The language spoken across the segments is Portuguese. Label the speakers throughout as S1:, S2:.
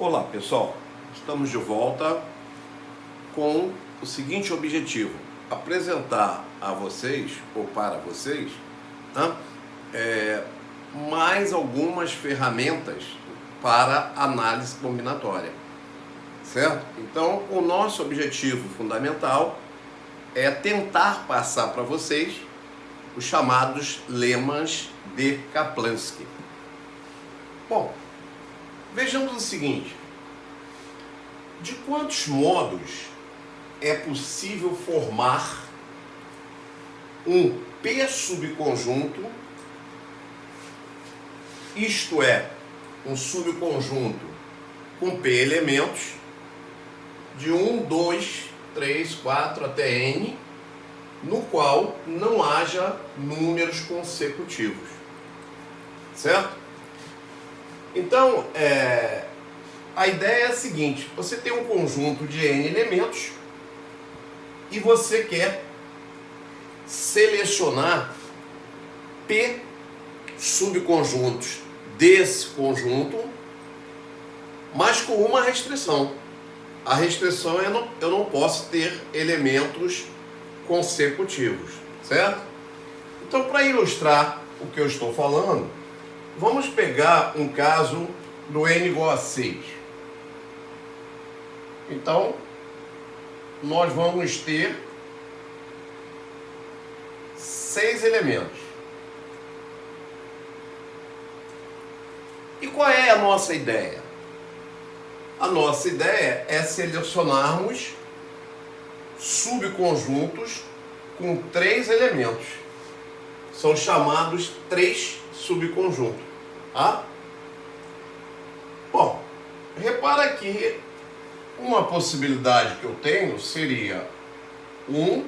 S1: Olá pessoal, estamos de volta com o seguinte objetivo: apresentar a vocês ou para vocês mais algumas ferramentas para análise combinatória, certo? Então o nosso objetivo fundamental é tentar passar para vocês os chamados lemas de Kaplansky. Bom, vejamos o seguinte: de quantos modos é possível formar um P subconjunto, isto é, um subconjunto com P elementos, de 1, 2, 3, 4 até N, no qual não haja números consecutivos, certo? Então, a ideia é a seguinte: você tem um conjunto de N elementos e você quer selecionar P subconjuntos desse conjunto, mas com uma restrição. A restrição é eu não posso ter elementos consecutivos, certo? Então, para ilustrar o que eu estou falando, vamos pegar um caso do N igual a 6. Então, nós vamos ter 6 elementos. E qual é a nossa ideia? A nossa ideia é selecionarmos subconjuntos com 3 elementos. São chamados 3 subconjuntos. Tá? Bom, repara que uma possibilidade que eu tenho seria 1,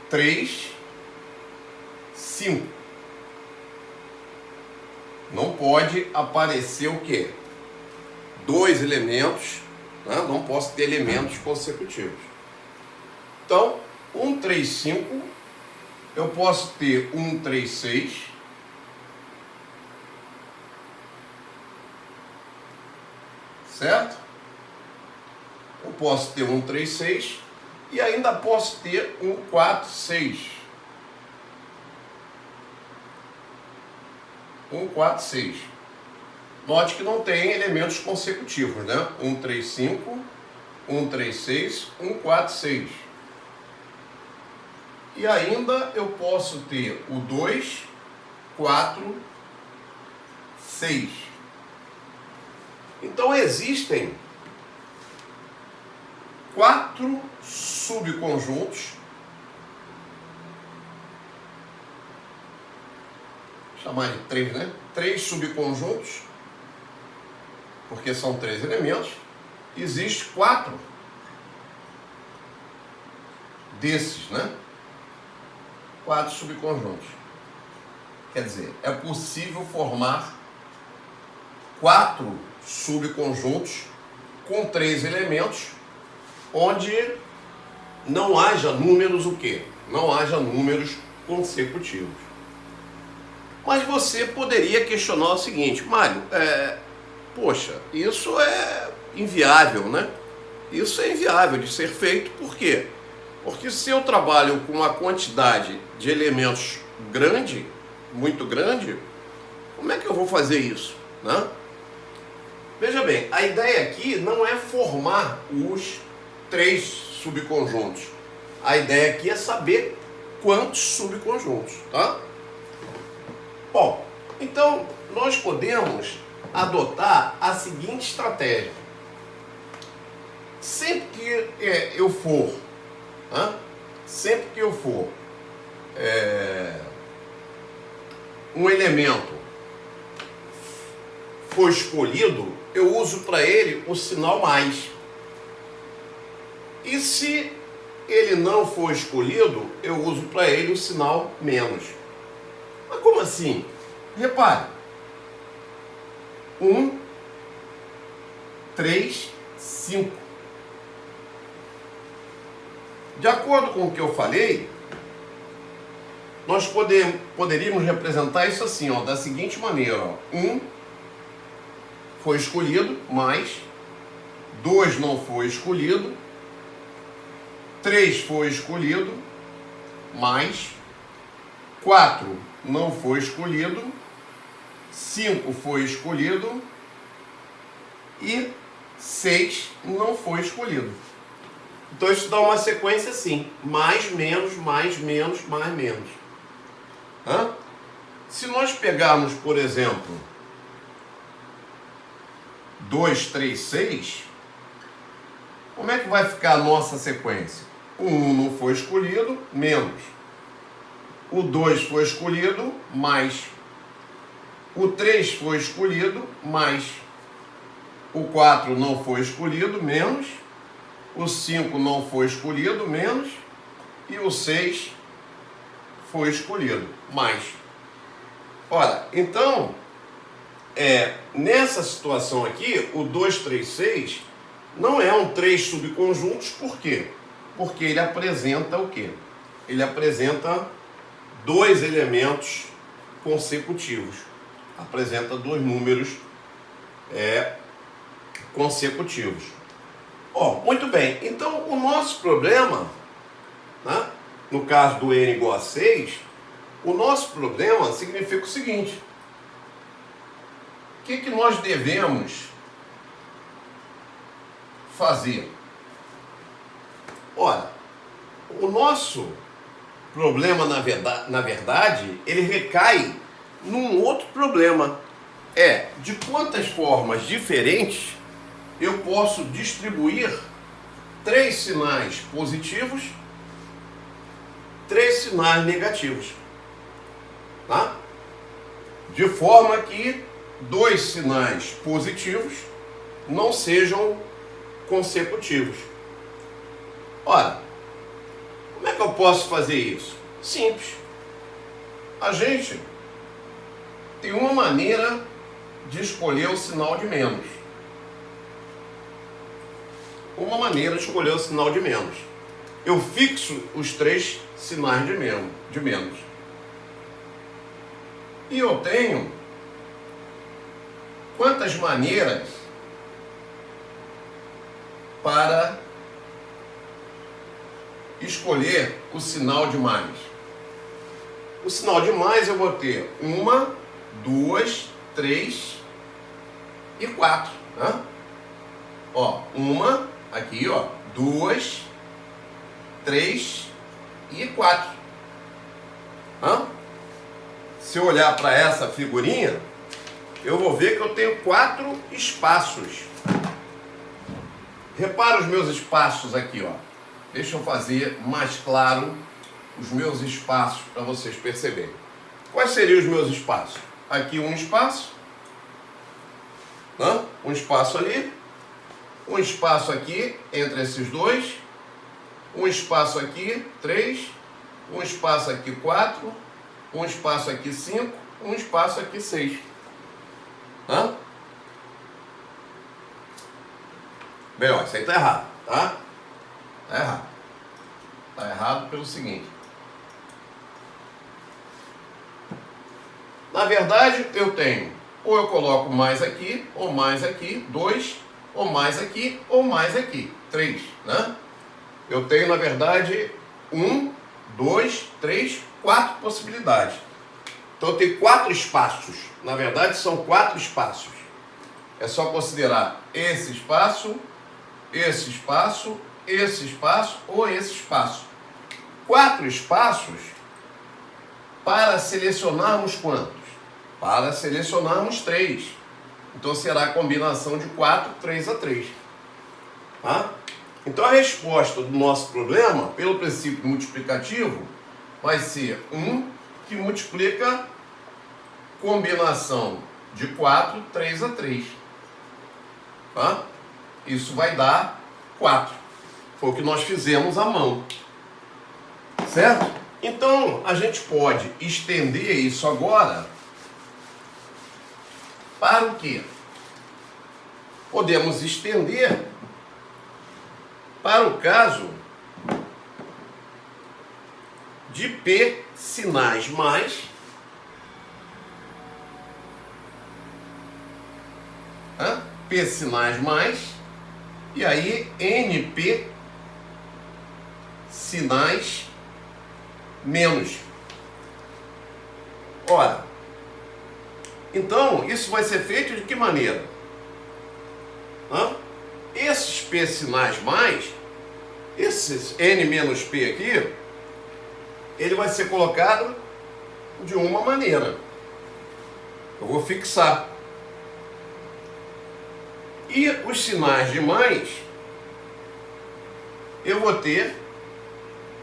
S1: 3, 5. Não pode aparecer o quê? 2 elementos, né? Não posso ter elementos consecutivos. Então, 1, 3, 5, eu posso ter 1, 3, 6. Certo? Eu posso ter 1, 3, 6 e ainda posso ter 1, 4, 6. 1, 4, 6. Note que não tem elementos consecutivos, né? 1, 3, 5, 1, 3, 6, 1, 4, 6. E ainda eu posso ter o 2, 4, 6. Então existem 4 subconjuntos, vou chamar de 3, né? 3 subconjuntos, porque são 3 elementos. Existem 4 desses, né? 4 subconjuntos. Quer dizer, é possível formar 4 subconjuntos com 3 elementos, onde não haja números o quê? Não haja números consecutivos. Mas você poderia questionar o seguinte: Mário, poxa, isso é inviável, né? Isso é inviável de ser feito. Por quê? Porque se eu trabalho com uma quantidade de elementos grande, muito grande, como é que eu vou fazer isso, né? Veja bem, a ideia aqui não é formar os 3 subconjuntos. A ideia aqui é saber quantos subconjuntos, tá? Bom, então nós podemos adotar a seguinte estratégia. Sempre que eu for um elemento for escolhido, eu uso para ele o sinal mais. E se ele não for escolhido, eu uso para ele o sinal menos. Mas como assim? Repare. 1, 3, 5. De acordo com o que eu falei, nós poderíamos representar isso assim, ó, da seguinte maneira: ó. 1 foi escolhido, mais. 2 não foi escolhido. 3 foi escolhido, mais. 4 não foi escolhido. 5 foi escolhido. E 6 não foi escolhido. Então isso dá uma sequência assim: mais, menos, mais, menos, mais, menos. Se nós pegarmos, por exemplo, 2, 3, 6, como é que vai ficar a nossa sequência? O 1 não foi escolhido, menos. O 2 foi escolhido, mais. O 3 foi escolhido, mais. O 4 não foi escolhido, menos. O 5 não foi escolhido, menos. E o 6 foi escolhido, mais. Ora, então, nessa situação aqui, o 2, 3, 6 não é um 3 subconjuntos, por quê? Porque ele apresenta o quê? Ele apresenta 2 elementos consecutivos. Apresenta 2 números consecutivos. Muito bem. Então, o nosso problema, né, no caso do n igual a 6, o nosso problema significa o seguinte: o que nós devemos fazer? Ora, o nosso problema, na verdade, ele recai num outro problema. De quantas formas diferentes eu posso distribuir 3 sinais positivos, 3 sinais negativos. Tá? De forma que 2 sinais positivos não sejam consecutivos. Ora, como é que eu posso fazer isso? Simples. A gente tem uma maneira de escolher o sinal de menos. Uma maneira de escolher o sinal de menos. Eu fixo os 3 sinais de menos. E eu tenho quantas maneiras para escolher o sinal de mais? O sinal de mais eu vou ter 1, 2, 3 e 4. Né? 1, aqui, 2, 3 e 4. Se eu olhar para essa figurinha, eu vou ver que eu tenho 4 espaços. Repara os meus espaços aqui, Deixa eu fazer mais claro os meus espaços para vocês perceberem. Quais seriam os meus espaços? Aqui um espaço, um espaço ali, um espaço aqui entre esses dois, um espaço aqui 3, um espaço aqui 4, um espaço aqui 5, um espaço aqui 6. Bem, isso aí está errado, tá? Está errado. Está errado pelo seguinte. Na verdade, eu tenho, ou eu coloco mais aqui, ou mais aqui, 2, ou mais aqui, ou mais aqui, 3, né? Eu tenho, na verdade, 1, 2, 3, 4 possibilidades. Então eu tenho 4 espaços. Na verdade, são 4 espaços. É só considerar esse espaço, esse espaço, esse espaço ou esse espaço. 4 espaços para selecionarmos quantos? Para selecionarmos 3. Então será a combinação de 4, 3 a 3. Então a resposta do nosso problema, pelo princípio multiplicativo, vai ser 1 que multiplica combinação de 4, 3 a 3. Isso vai dar 4. Foi o que nós fizemos à mão. Certo? Então, a gente pode estender isso agora para o quê? Podemos estender para o caso de P sinais mais né? P sinais mais, e aí NP sinais menos. Ora, então isso vai ser feito de que maneira? Esses P sinais mais, esses N menos P aqui, ele vai ser colocado de uma maneira. Eu vou fixar. E os sinais de mais, eu vou ter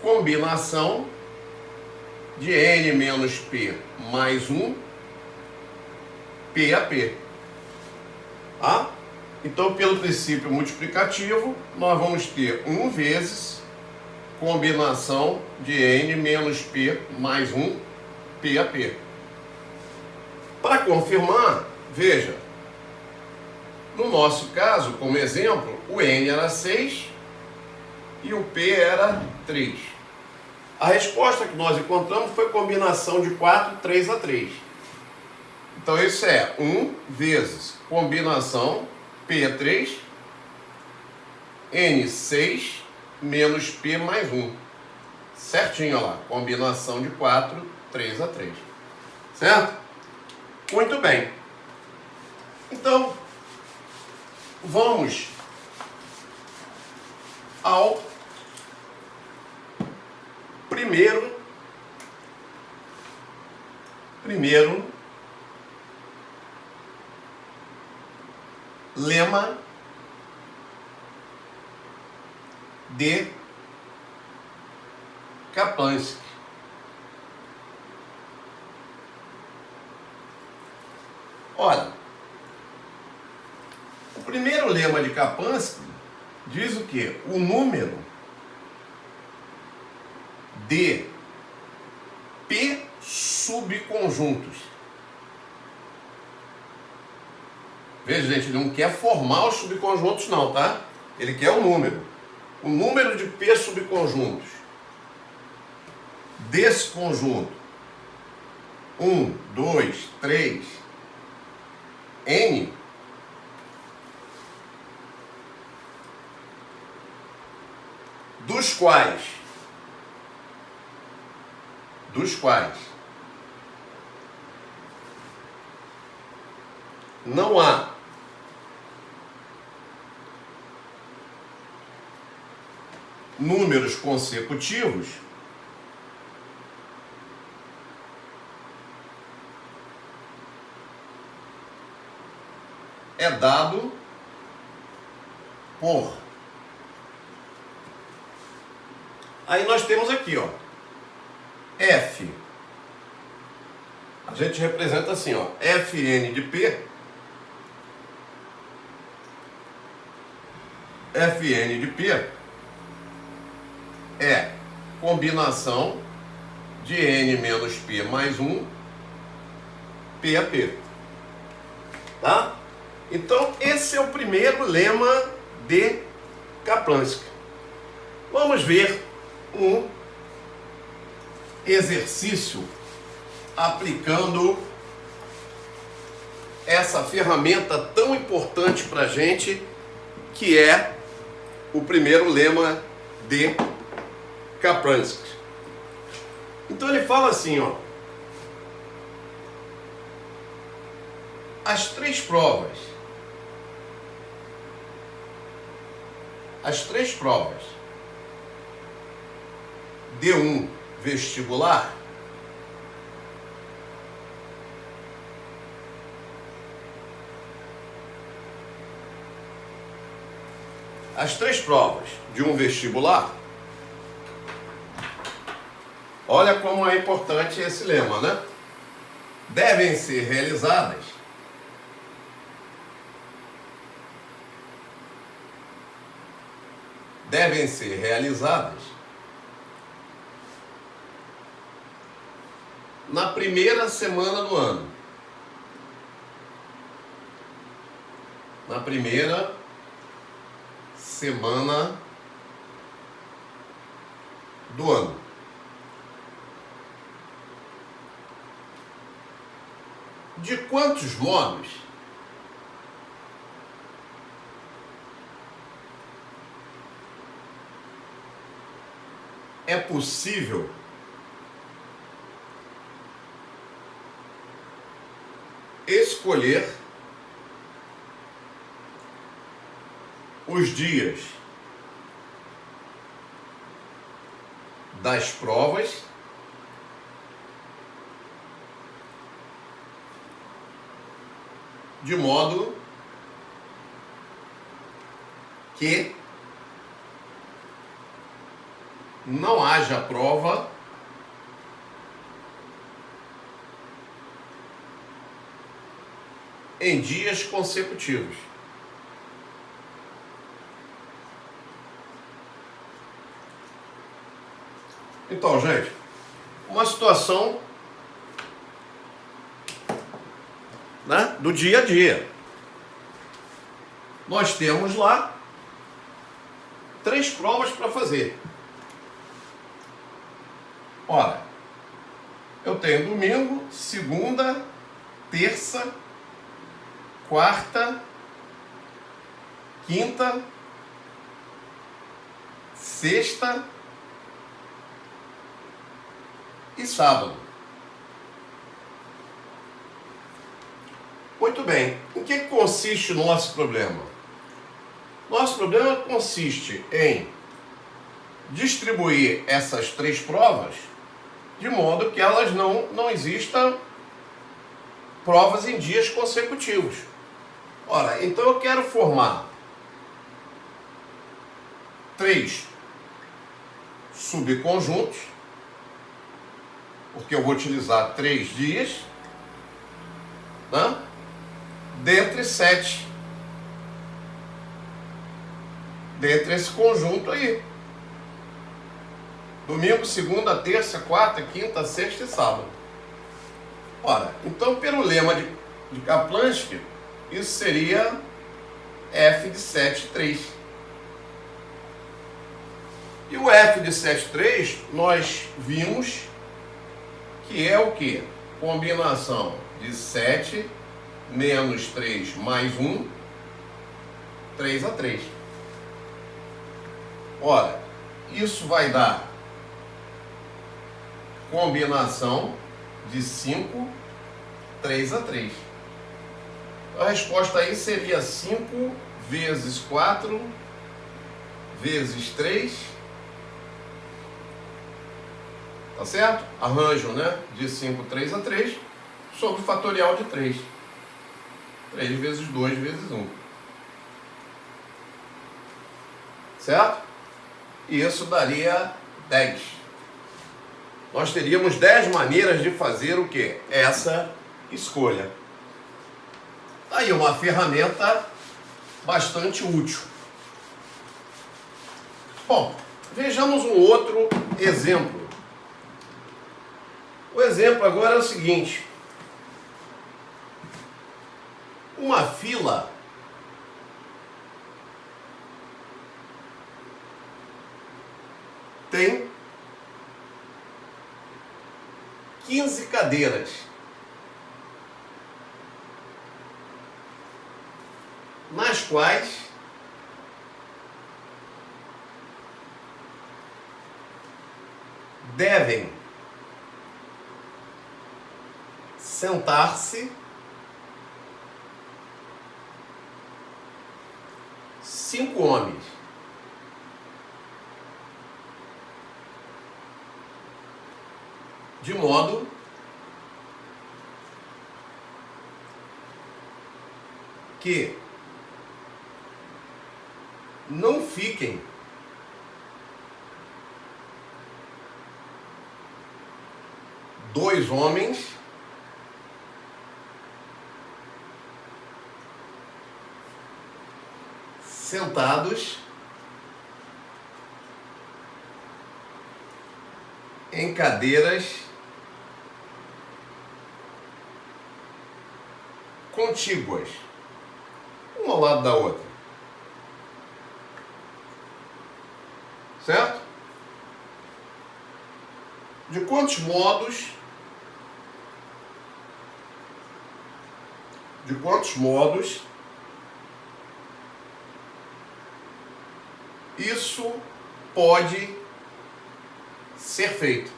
S1: combinação de N menos P mais 1, P a P. Tá? Então, pelo princípio multiplicativo, nós vamos ter 1 vezes combinação de N menos P mais 1, P a P. Para confirmar, veja, no nosso caso, como exemplo, o N era 6 e o P era 3. A resposta que nós encontramos foi combinação de 4, 3 a 3. Então isso é 1 vezes combinação P3, N6 menos P mais 1. Certinho, olha lá, combinação de 4, 3 a 3. Certo? Muito bem. Então, vamos ao primeiro lema de Kaplanski. Ora, o primeiro lema de Kaplanski diz o quê? O número de P subconjuntos. Veja, gente, ele não quer formar os subconjuntos não, tá? Ele quer o número. O número de P subconjuntos desse conjunto 1, 2, 3, N, dos quais não há números consecutivos, é dado por. Aí nós temos aqui, ó, F. A gente representa assim, ó, Fn de P. Fn de P é combinação de N menos P mais 1, P a P. Tá? Então, esse é o primeiro lema de Kaplanski. Vamos ver um exercício aplicando essa ferramenta tão importante para a gente, que é o primeiro lema de Kaplanski. Então ele fala assim, ó, as três provas de um vestibular olha como é importante esse lema, né? Devem ser realizadas na primeira semana do ano. Na primeira semana do ano. De quantos modos é possível escolher os dias das provas de modo que não haja prova em dias consecutivos. Então, gente, uma situação, né, do dia a dia. Nós temos lá 3 provas para fazer. Ora, eu tenho domingo, segunda, terça, quarta, quinta, sexta e sábado. Muito bem. Em que consiste o nosso problema? Nosso problema consiste em distribuir essas 3 provas de modo que elas não existam provas em dias consecutivos. Ora, então eu quero formar 3 subconjuntos, porque eu vou utilizar 3 dias, né? Dentre 7. Dentre esse conjunto aí. Domingo, segunda, terça, quarta, quinta, sexta e sábado. Ora, então pelo lema de Kaplanski, isso seria F de 7, 3. E o F de 7, 3, nós vimos que é o quê? Combinação de 7 menos 3 mais 1, 3 a 3. Ora, isso vai dar combinação de 5, 3 a 3. A resposta aí seria 5 vezes 4 vezes 3. Tá certo? Arranjo, né? De 5, 3 a 3 sobre o fatorial de 3. 3 vezes 2 vezes 1. Certo? E isso daria 10. Nós teríamos 10 maneiras de fazer o quê? Essa escolha. Aí uma ferramenta bastante útil. Bom, vejamos um outro exemplo. O exemplo agora é o seguinte. Uma fila tem 15 cadeiras. Nas quais devem sentar-se 5 homens. De modo que não fiquem dois homens sentados em cadeiras contíguas, uma ao lado da outra. Certo? De quantos modos isso pode ser feito.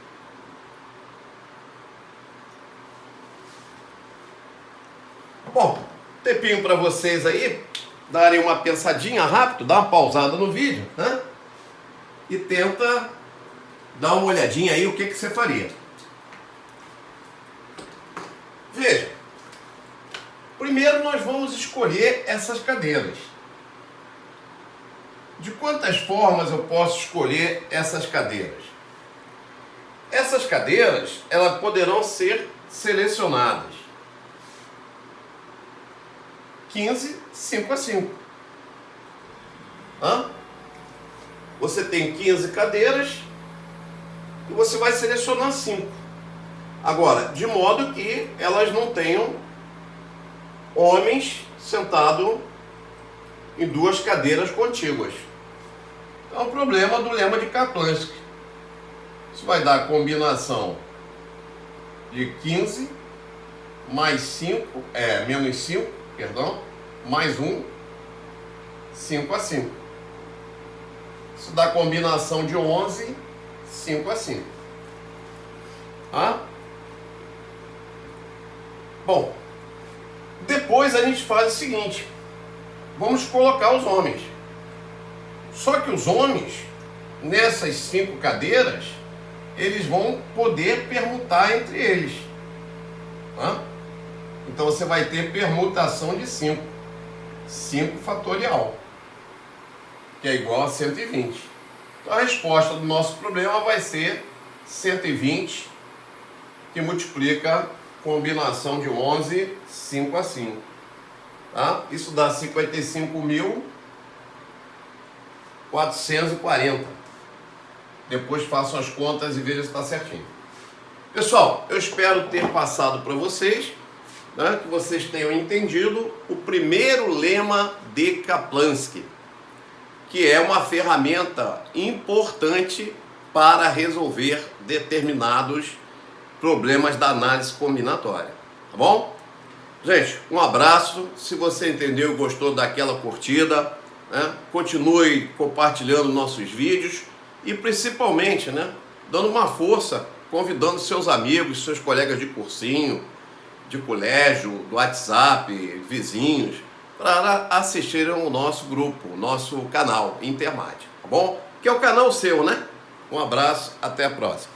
S1: Bom, tempinho para vocês aí darem uma pensadinha rápido, dá uma pausada no vídeo, né? E tenta dar uma olhadinha aí o que você faria. Veja, primeiro nós vamos escolher essas cadeiras. De quantas formas eu posso escolher essas cadeiras? Essas cadeiras, elas poderão ser selecionadas 15, 5 a 5. Você tem 15 cadeiras e você vai selecionar 5. Agora, de modo que elas não tenham homens sentados em 2 cadeiras contíguas. Então, é o problema do lema de Kaplanski. Isso vai dar a combinação de 15 mais 5, menos 5, mais 1, 5 a 5. Isso dá a combinação de 11, 5 a 5. Bom, depois a gente faz o seguinte, vamos colocar os homens. Só que os homens, nessas 5 cadeiras, eles vão poder permutar entre eles. Então você vai ter permutação de 5. 5 fatorial, que é igual a 120. Então a resposta do nosso problema vai ser 120, que multiplica combinação de 11, 5 a 5. Isso dá 55.440. Depois façam as contas e vejam se está certinho. Pessoal, eu espero ter passado para vocês, que vocês tenham entendido o primeiro lema de Kaplanski, que é uma ferramenta importante para resolver determinados problemas da análise combinatória, tá bom? Gente, um abraço. Se você entendeu e gostou, daquela curtida, continue compartilhando nossos vídeos e principalmente, dando uma força, convidando seus amigos, seus colegas de cursinho, de colégio, do WhatsApp, vizinhos, para assistirem ao nosso grupo, o nosso canal Intermate, tá bom? Que é o canal seu, Um abraço, até a próxima.